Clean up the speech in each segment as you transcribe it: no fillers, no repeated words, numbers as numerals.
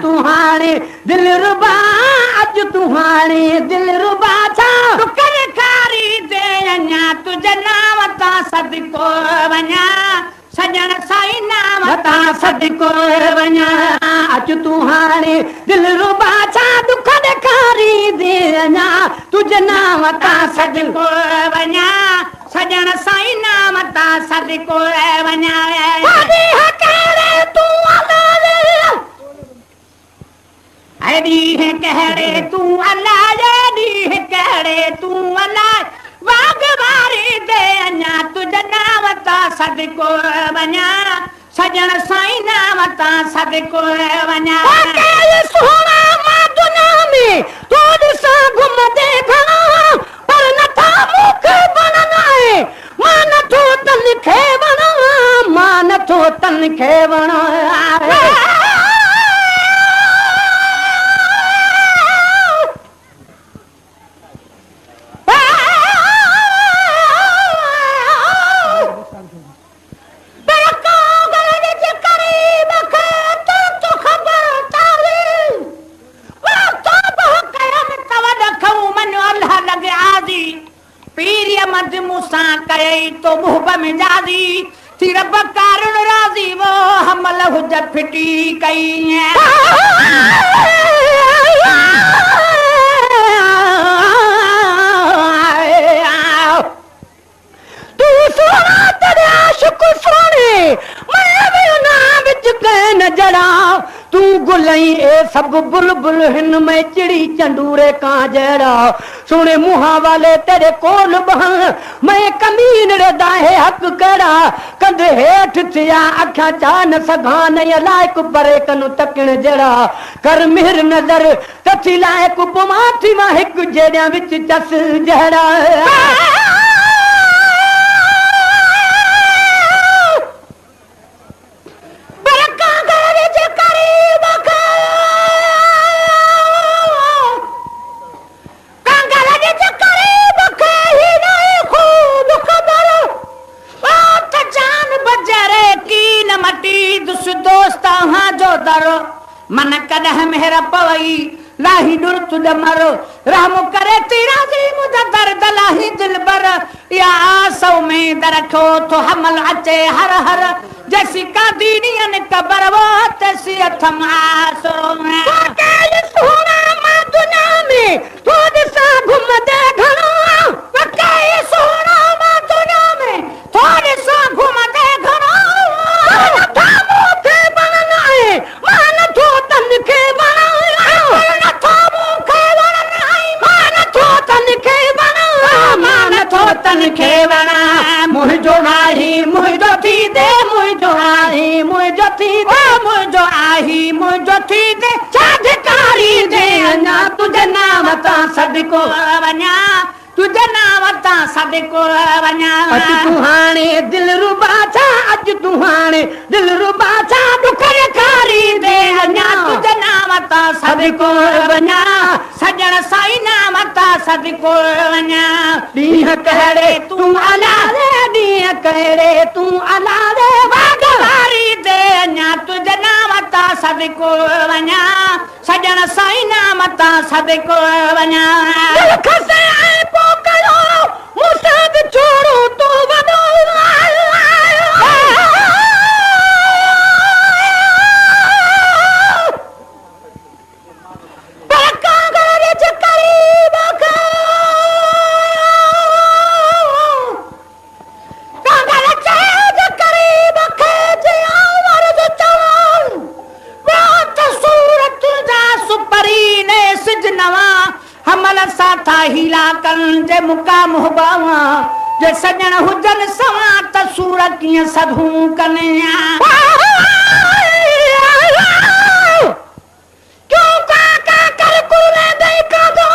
तू हाणे दिल रुबा अज तू हाणे दिल रुबा छा तू कर खारी दे अञा तुझे नाम तां सदको वञा सजण साईं नाम तां सदको वञा अच तू हाणे दिल रुबा छा दुख ॾेखारी दे अञा तुझे नाम तां सदको वञा सजण साईं नाम तां सदको वञा ॾींहं कहिड़े तूं अलाए ॾींहं कहिड़े तूं अलाए वाग वारी दे अञा तुझे नाम तां सदको वञा सजण साईं नाम तां सदको वञा सोना मां दुनिया में तो ॾिसां घुमंदे घणा पर नथा मूंखे वणंदा मां नथो तन खे वणा मां नथो तन खे वणा तो मुहब में जादी थी रब कारण राजी वो हमल हुजत फिटी कई तू सोना तेरे आशिक सोने मैं भी ना विच के न जड़ा तू गुलई ए सब बुलबुल हिन में चिड़ी चंडूरे का जड़ा सुने मुहा वाले तेरे कोल बहन मैं कमीन रदा है हक करा कंध हेठ थिया अखा चा न सघा न लायक परे कनु तकण जड़ा कर मिहर नजर तथी लायक बुमा थी मां हिक जेड़ा विच चस जड़ा मन कदह मेहर पवई लाही डुर तुद मरो रहम करे तेरा जी मुझे दर्द लाही दिल बर या आसो में दरखो तो हमल अचे हर हर जैसी का दीनियन कबर वो तैसी अथम आसो में सोना मां दुनिया में तो दिसा घूम दे घणो वकाए सोना मां दुनिया में तो दिसा घूम दे घणो नथा मूंखे वणंदा मां नथो तन खे वणा नथो मूंखे वणंदा मां नथो तन खे वणा मां नथो तन खे वणा मुंहिंजो आही मुंहिंजो थी दे मुंहिंजो आही मुंहिंजो थी दे मुंहिंजो आही मुंहिंजो थी दे छा धिकारी दे अञा तुझे नाम तां सदको वञा तुझे नाम तां सदको वञा अज तू हाणे दिल रुबा छा अज तू हाणे दिल रुबा छा दुख ॾेखारी दे अञा तुझे नाम तां सदको वञा सजण साईं नाम तां सदको वञा ॾींहं कहिड़े तूं अलाए ॾींहं कहिड़े तूं अलाए वाग वारी दे अञा तुझे नाम तां सदको वञा सजण साईं नाम तां सदको वञा खसे पोकरो मूंसां बि छोड़ो तो वॾो हीला कन जे मुकाम हुबावा जे सजण हुजन सवा त सूर कीअं सधूं कन्या क्यों का कर कुले दे का दो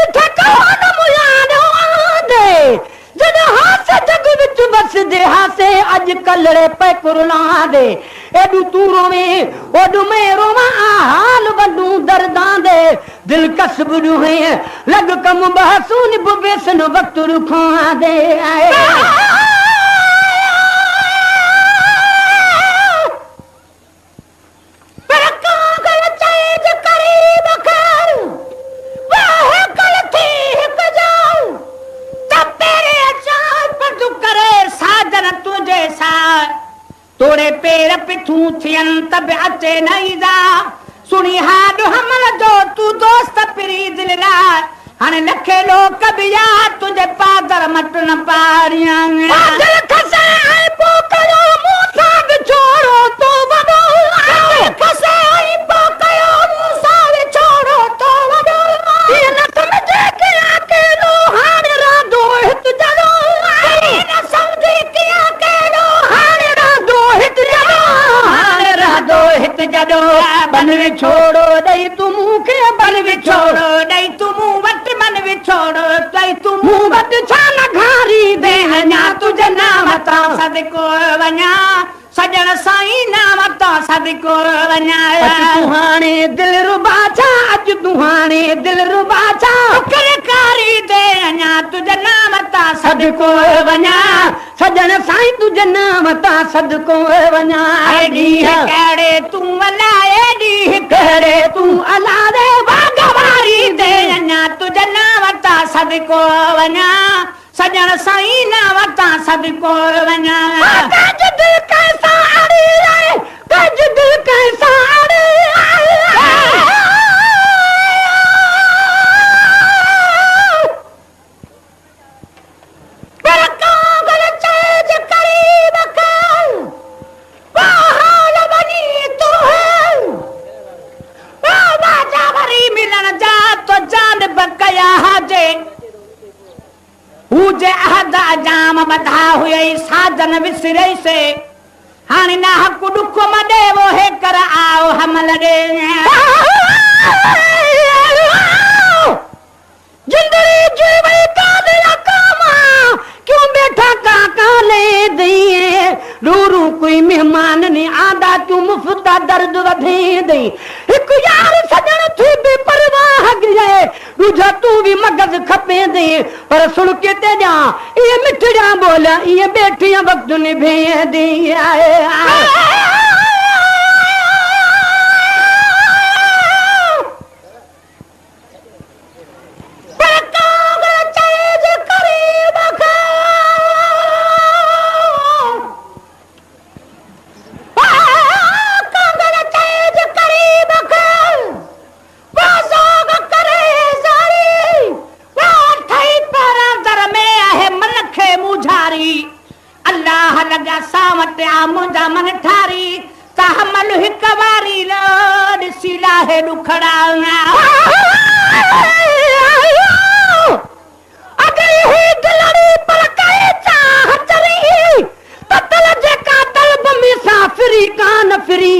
इथे कौन मुयानो आदे जद हास जग विच बस दे हासे अज कलड़े पे कुरना दे एडू तूरो में ओडू में रोवा हाल बडू दर्दां दे दिल कसब है लग कम बहसून बुबेसन वक्त रुखा दे पर कागल तू थियन तब अचे नईदा सुनी हाड हमल जो तू दोस्त पिरी दिल रा हने लखे लोग बिया तुझे पादर मट न पारियां दिल खसे आई पोकयो मूसा छोड़ो तो वडो खसे आई पोकयो मूसा छोड़ो तो वडो ये न समझे के अकेलो हार रादो हित जलो ये न समझे के अकेलो हार रादो हित जलो हार रादो हित जलो बन छोड़ो दई तुम के बन छोड़ो दई तुम वट मन छोड़ो दई तुम वट छान घारी दे अञा तुझे नाम ता सदको वञा सजण साईं नाम ता सदको वञा तुहाणे दिल रुबा छा अज तुहाणे दिल रुबा छा करकारी दे अञा तुझे नाम ता सदको वञा सजण साईं तुझे नाम ता सदको वञा एडी कड़े तू अलाए डी कड़े तू अलाए बागवारी दे अञा तुझे नाम ता सदको वञा सजण साईं नाम ता सदको वञा कज दिल कैसा अड़ी रे कज दिल कैसा अड़ी पर कागल चेज करीब कर हाल बनी तू है बाजा भरी मिलन जा तो जान बकया जे हुजे अहदा जाम बधा हुए साजन विसरे से हानि ना हक दुख मडे वो है कर आओ हमल रे जिंदगी जीवे का दिल कामा क्यों बैठा काका ले दिए रूरू कोई मेहमान ने आदा तू मुफ्त दर्द वधे दे एक यार सजन थी बेपरवाह गिरे रुझा तू भी मगज खपे दे पर सुन के ते जा ये मिठड़ा बोला ये बैठिया वक्त ने भे दे अल्लाह लगा सावट आ मुंजा मन ठारी तहमल हिक वारी लड सिला है दुखड़ा अगर ही दिलड़ी पर कहे चाह चरी ततल जे का तलब में साफरी कान फ्री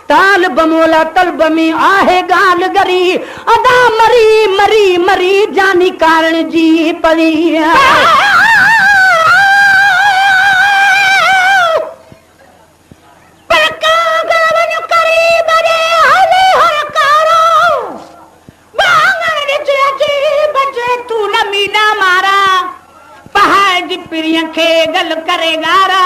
ताल बमोला तलब में आहे गाल गरी अदा मरी मरी मरी जानी कारण जी परी के गल करेगा रा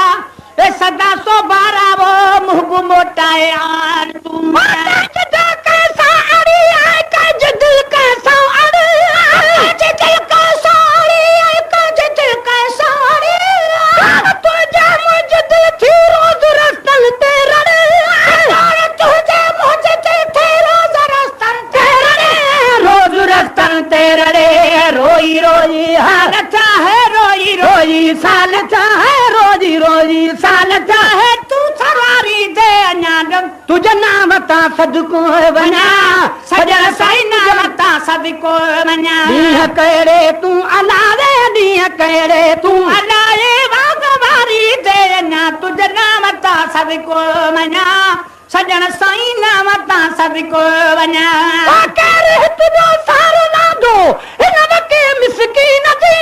ए सदा सो बारा वो मुंह मोटाए यार तू मोटा कैसा अड़ी आए कज दिल कैसा अड़ी कज दिल कैसा अड़ी आए कज दिल कैसा अड़ी तुझे मुझे दिल थी रोज रस्तन तेरा रे तुझे मुझे दिल थी रोज रस्तन तेरा रे रोज रस्तन तेरा रे रोई रोई हालत है रोई रोई साल चाहे रोजी रोजी साल चाहे तू सवारी दे अञा तुझे नाम ता सदको वञा सजण साईं नाम ता सदको वञा ॾींहं कहिड़े तूं अलाए ॾींहं कहिड़े तूं अलाए वागवारी दे अञा तुझे नाम ता सदको वञा सजण साईं नाम ता सदको वञा कहिड़े तुझो सारो नादो हिन वके मिसकीन जी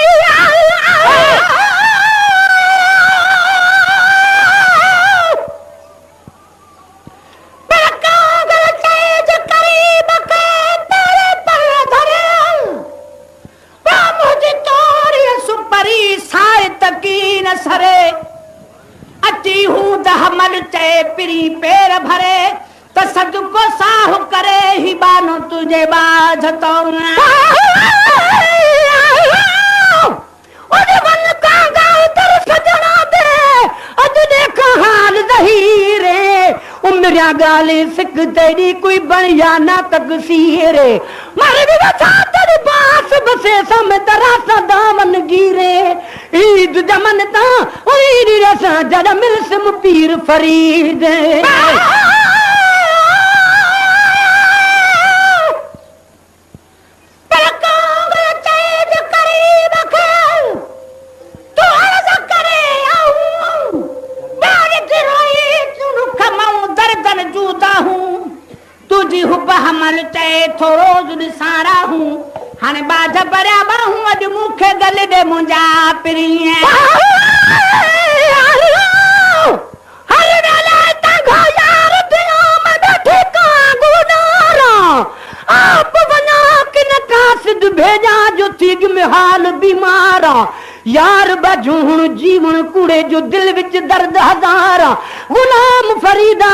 सरे अची हूं दहमल चे पिरी पैर भरे त सदको साह करे ही बानो तुझे बाझ तो ओरे वन का गाँव तर सजना दे अज देख हाल दही रे मेरा गाली सिक तेरी कोई बढ़िया ना तकसीर मारे भी बचा तेरी बास बसे सम दरासा दामन गिरे ईद जमन ता ईद रसा जरा मिलसम पीर फरीद तुझी हुब हमल चे थो रोज सारा हूँ हाने बाज बराबर हूँ अज मुखे गले दे मुंजा पिरी आप बना के नकासिद भेजा जो थीग में हाल बीमारा यार बजूण जीवन कूड़े जो दिल विच दर्द हजारा गुलाम फरीदा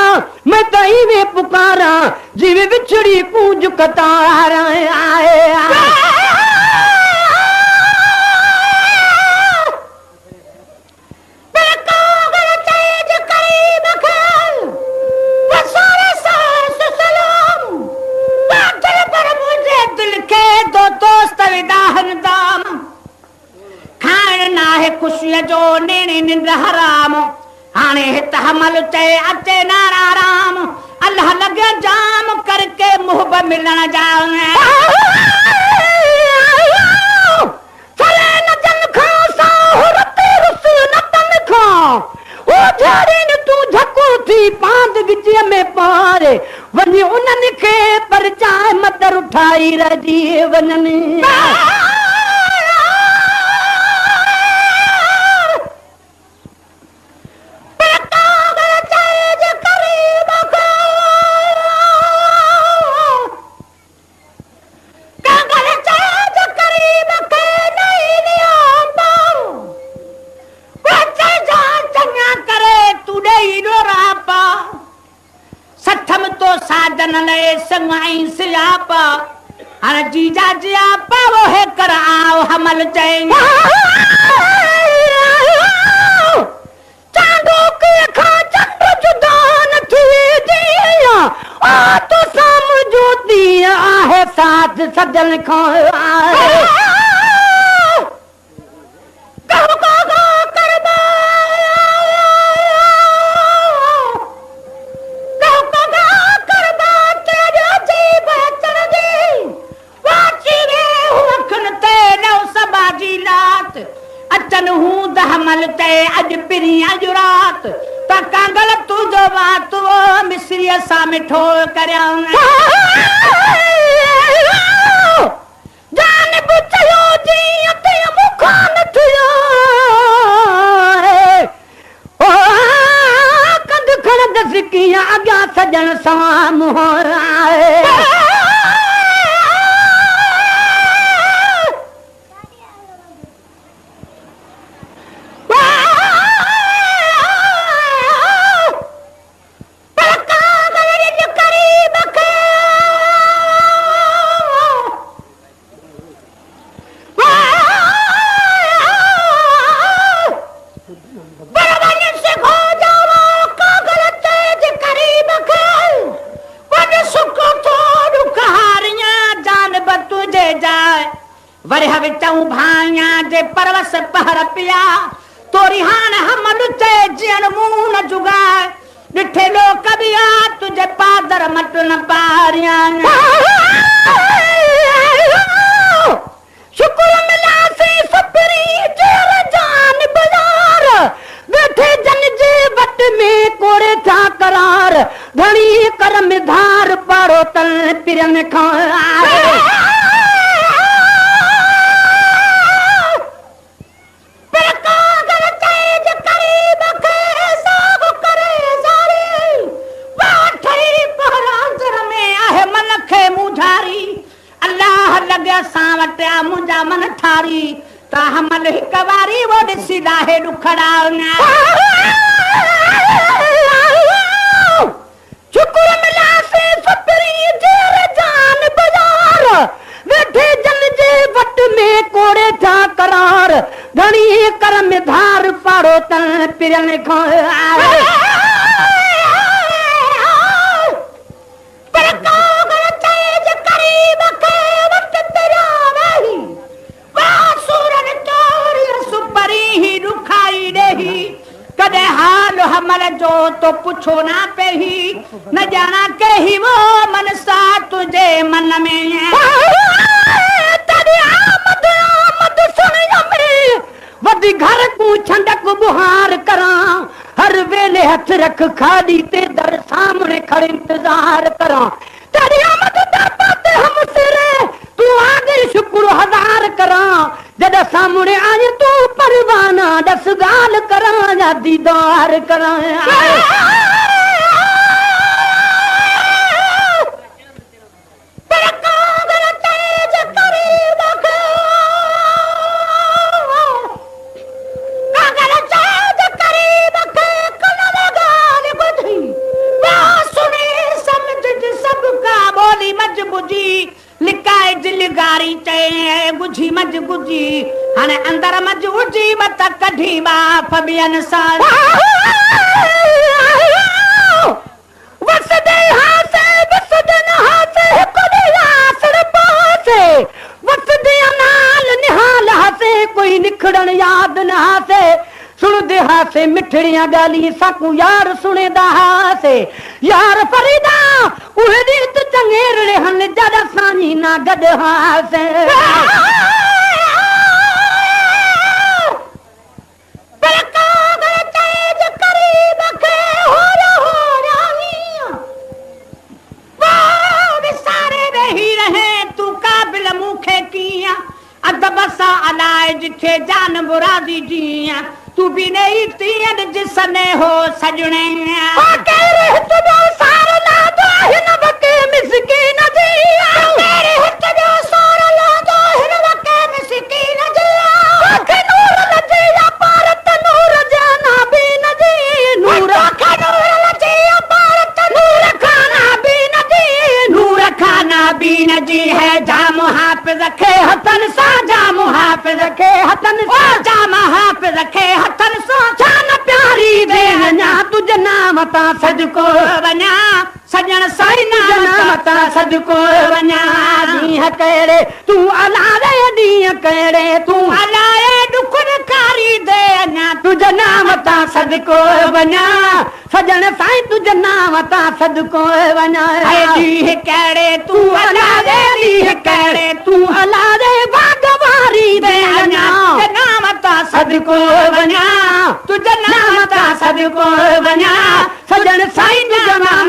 मैं तई में पुकारा जीवे विछड़ी कूंज कतार आए खुशिया जो नेने निंद हराम हाने हित हमल चे अचे नारा राम अल्लाह लगे जाम करके मुहब मिलन जावे चले न जन खा साहुरत रुस न तन खा ओ झाड़ी न तू झको थी पांद गिचे में पारे वनी उनन के पर चाय मदर उठाई रजी वननी संगाई सियापा अरे जीजा जियापा वो है कराओ हमल चाहिए चांदो के खा चंद्र जुदान थी दिया आ तो समझो दिया है साथ सजन खा अचन हूँ दहमल ते अज पिरी अज रात तका गलत तुझो बात वो मिस्री सा मिठो करया जान बुझयो जी अते मुखान थियो ओ कंद खण दस किया आगा सजन साम हो वरह विचूं भाइया जे परवस पहर पिया तोरी हान हम लुचे जियन मुंह न जुगाए डिठे लो कबिया तुझे पादर मट न पारिया शुक्र मिला सी सपरी जेर जान बाजार बैठे जन जे वट में कोड़े था करार धनी करम धार पारो तन पिरन खा सावटिया मुंजा मन ठारी ता हमल हिक वारी वो दिसी दाहे दुखड़ा शुक्र मिला से सपरी जेर जान बाजार बैठे जन जे वट में कोड़े था करार धनी कर में धार पारो तन पिरन खा तो पुछो ना पे ही न जाना के ही वो मनसा तुझे मन में तेरी आमद आमद सुनिया में वदी घर को छंडक बुहार करा हर वेले हथ रख खाली ते दर सामने खड़े इंतजार करा तेरी आमद दा पाते हम सिरे तू आ गई शुक्र हजार करा जद सामने आए तू परवाना दस गाल करा या दीदार करा लिकाए दिल गारी चे गुझी मज गुझी हाने अंदर मज उजी मत कढी बाप बियन साल वसदे हासे वसदे हासे कोई आसर पासे वसदे नाल निहाल हासे कोई निखड़न याद न हासे सुन दे हासे मिठड़ियां गाली साकू यार सुने दा हासे यार फरीदा उहे रीत चंगेरड़े हन जदा सानी ना गद हासे बरका गर तेज करीब के हो रानिया वाह विसारे रही रहे तू काबिल मुखे किया अदबसा अलाए जिथे जान बुरादी जिया तू भी नहीं तीन जिसने हो सजने तेरे हित जो सार ला दो हिन बके मिसकीन जिया तेरे हित जो सार ला दो हिन बके मिसकीन जिया के नूर लजिया पारत नूर जाना भी न जी नूर का नूर लजिया पारत नूर खाना भी न जी नूर खाना भी न जी है जाम हाफिज रखे हतन सा जाम हाफिज रखे हतन सा जाम हाफिज रखे हतन सा जान प्यारी दे ना तुझ नाम ता सदको वना सजन साई नाम ता सदको वना दी कड़े तू अलाए दी कड़े तू अलाए दुखन कारी दे ना तुझ नाम ता सदको वना सजन साई तुझ नाम ता सदको वना दी कड़े तू अलाए दी कड़े तू अलाए बागवारी दे ना नाम ता सदको वना तुझ नाम ता सदको वना सजन साई तुझ नाम